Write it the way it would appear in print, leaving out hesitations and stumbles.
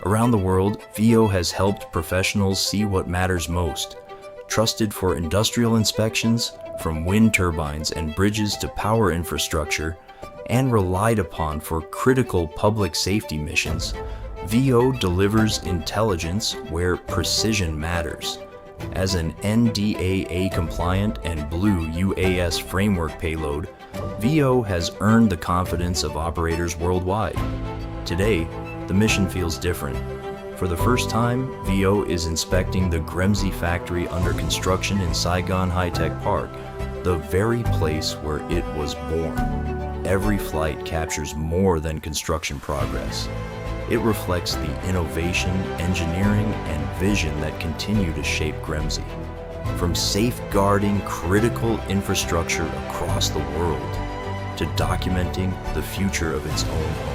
Around the world, VIO has helped professionals see what matters most. Trusted for industrial inspections, from wind turbines and bridges to power infrastructure, and relied upon for critical public safety missions, VIO delivers intelligence where precision matters. As an NDAA-compliant and Blue UAS Framework payload, VIO has earned the confidence of operators worldwide. Today, the mission feels different. For the first time, VIO is inspecting the Gremsy Factory under construction in Saigon Hi-Tech Park, the very place where it was born. Every flight captures more than construction progress. It reflects the innovation, engineering, and vision that continue to shape Gremsy. From safeguarding critical infrastructure across the world to documenting the future of its own home.